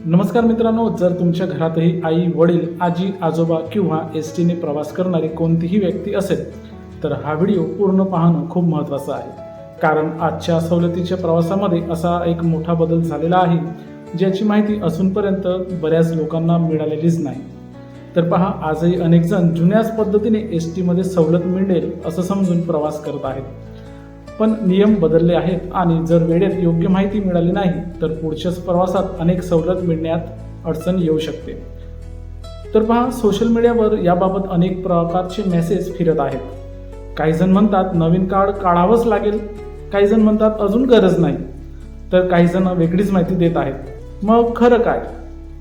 नमस्कार मित्रांनो, जर तुमच्या घरातही आई, वडील, आजी, आजोबा किंवा एसटीने प्रवास करणारी कोणतीही व्यक्ती असेल तर हा व्हिडिओ पूर्ण पाहणं खूप महत्त्वाचं आहे। कारण आजच्या सवलतीच्या प्रवासामध्ये असा एक मोठा बदल झालेला आहे ज्याची माहिती अजूनपर्यंत बऱ्याच लोकांना मिळालेलीच नाही। तर पहा, आजही अनेक जण जुन्याच पद्धतीने एसटीमध्ये सवलत मिळेल असं समजून प्रवास करत आहेत। पण नियम बदलले आहेत आणि जर वेळेत योग्य माहिती मिळाली नाही तर पुढच्याच प्रवासात अनेक सवलत मिळण्यात अडचण येऊ शकते। तर पहा, सोशल मीडियावर याबाबत अनेक प्रकारचे मेसेज फिरत आहेत। काही जण म्हणतात नवीन कार्ड काढावंच लागेल, काही जण म्हणतात अजून गरज नाही, तर काही जण वेगळीच माहिती देत आहेत। मग खरं काय,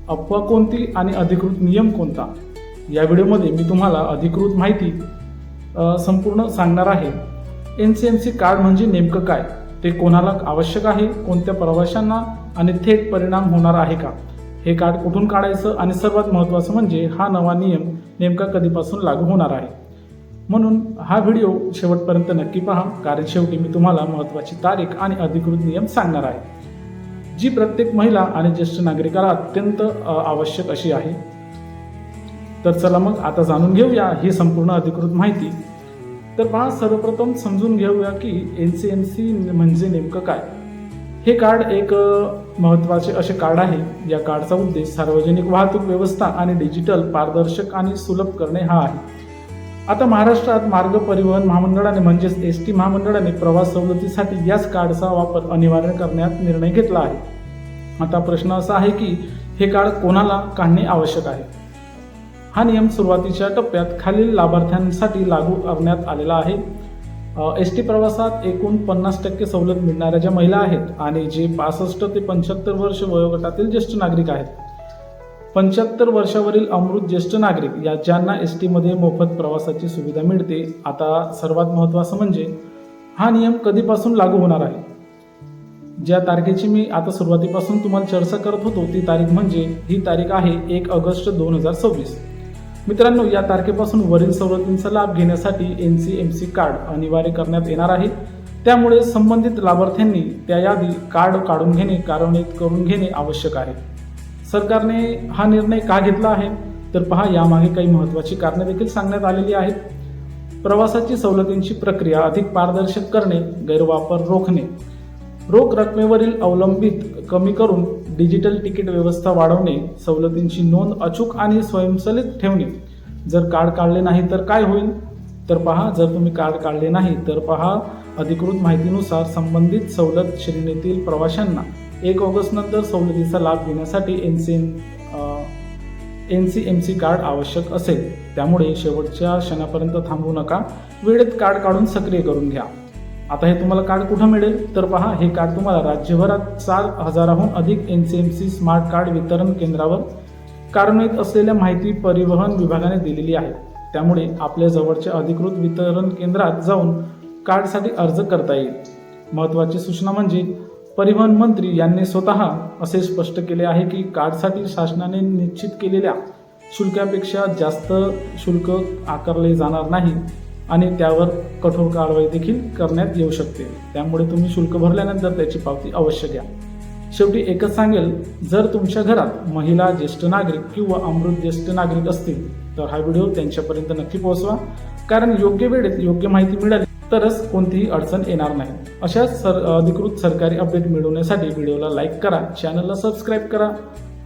अफवा कोणती आणि अधिकृत नियम कोणता, या व्हिडिओमध्ये मी तुम्हाला अधिकृत माहिती संपूर्ण सांगणार आहे। NCMC कार्ड म्हणजे नेमकं काय, ते कोणाला आवश्यक आहे, कोणत्या प्रवाशांना आणि थेट परिणाम होणार आहे का, हे कार्ड कुठून काढायचं आणि सर्वात महत्त्वाचं म्हणजे हा नवा नियम नेमका कधीपासून लागू होणार आहे। म्हणून हा व्हिडिओ शेवटपर्यंत नक्की पहा, कारण शेवटी मी तुम्हाला महत्त्वाची तारीख आणि अधिकृत नियम सांगणार आहे, जी प्रत्येक महिला आणि ज्येष्ठ नागरिकाला अत्यंत आवश्यक अशी आहे। तर चला मग आता जाणून घेऊया ही संपूर्ण अधिकृत माहिती। तर पहा, सर्वप्रथम समजून घेऊया की NCMC म्हणजे नेमकं काय। हे कार्ड एक महत्त्वाचे असे कार्ड आहे। या कार्डचा उद्देश सार्वजनिक वाहतूक व्यवस्था आणि डिजिटल पारदर्शक आणि सुलभ करणे हा आहे। आता महाराष्ट्रात मार्ग परिवहन महामंडळाने म्हणजेच ST महामंडळाने प्रवास सवलतीसाठी याच कार्डचा वापर अनिवार्य करण्यात निर्णय घेतला आहे। आता प्रश्न असा आहे की हे कार्ड कोणाला काढणे आवश्यक आहे। हा नियम सुरुवातीच्या टप्प्यात खालील लाभार्थ्यांसाठी लागू करण्यात आलेला आहे। ST प्रवासात एकूण 50% सवलत मिळणाऱ्या ज्या महिला आहेत आणि जे 65 ते 75 वर्ष वयोगटातील ज्येष्ठ नागरिक आहेत। 75 वर्षावरील अमृत ज्येष्ठ नागरिक या ज्यांना ST मध्ये मोफत प्रवासाची सुविधा मिळते। आता सर्वात महत्त्वाचं म्हणजे हा नियम कधीपासून लागू होणार आहे। ज्या तारखेची मी आता सुरुवातीपासून तुम्हाला चर्चा करत होतो ती तारीख म्हणजे ही तारीख आहे 1 ऑगस्ट 2026। मित्रांनो, या तारखेपासून वरील सवलतींचा लाभ घेण्यासाठी NCMC कार्ड अनिवार्य करण्यात येणार आहे। त्यामुळे संबंधित लाभार्थ्यांनी त्याआधी कार्ड काढून घेणे, कार्यान्वित करून घेणे आवश्यक आहे। सरकारने हा निर्णय का घेतला आहे तर पहा, यामागे काही महत्त्वाची कारणे देखील सांगण्यात आलेली आहेत। प्रवासाची सवलतींची प्रक्रिया अधिक पारदर्शक करणे, गैरवापर रोखणे, रोख रकमेवरील अवलंबित कमी करून डिजिटल तिकीट व्यवस्था वाढवणे, सवलतींची नोंद अचूक आणि स्वयंचलित ठेवणे। जर कार्ड काढले नाही तर काय होईल तर पहा, जर तुम्ही कार्ड काढले नाही तर पहा, अधिकृत माहितीनुसार संबंधित सवलत श्रेणीतील प्रवाशांना 1 ऑगस्ट नंतर सवलतीचा लाभ घेण्यासाठी NCMC कार्ड आवश्यक असेल। त्यामुळे शेवटच्या क्षणापर्यंत थांबू नका, वेळेत कार्ड काढून सक्रिय करून घ्या। आता हे तुम्हाला कार्ड कुठं मिळेल तर पहा, हे कार्ड तुम्हाला राज्यभरात 4000हून अधिक NCMC स्मार्ट कार्ड वितरण केंद्रावर कार्यान्वित असलेल्या माहिती परिवहन विभागाने दिलेली आहे। त्यामुळे आपल्या जवळच्या अधिकृत वितरण केंद्रात जाऊन कार्डसाठी अर्ज करता येईल। महत्त्वाची सूचना म्हणजे परिवहन मंत्री यांनी स्वतः असे स्पष्ट केले आहे की कार्डसाठी शासनाने निश्चित केलेल्या शुल्कापेक्षा जास्त शुल्क आकारले जाणार नाही आणि त्यावर कठोर कारवाई देखील करण्यात येऊ शकते। त्यामुळे तुम्ही शुल्क भरल्यानंतर त्याची पावती अवश्य घ्या। शेवटी एकच सांगेल, जर तुमच्या घरात महिला, ज्येष्ठ नागरिक किंवा अमृत ज्येष्ठ नागरिक असतील तर हा व्हिडिओ त्यांच्यापर्यंत नक्की पोहोचवा, कारण योग्य वेळेत योग्य माहिती मिळाली तरच कोणतीही अडचण येणार नाही। अशाच अधिकृत सरकारी अपडेट मिळवण्यासाठी व्हिडिओला लाईक करा, चॅनलला सबस्क्राईब करा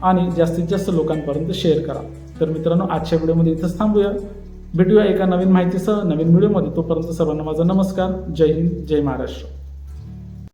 आणि जास्तीत जास्त लोकांपर्यंत शेअर करा। तर मित्रांनो, आजच्या व्हिडिओमध्ये इथंच थांबूया। भेटूया एका नवीन माहितीसह नवीन व्हिडिओमध्ये। तोपर्यंत सर्वांना माझा नमस्कार। जय हिंद, जय महाराष्ट्र।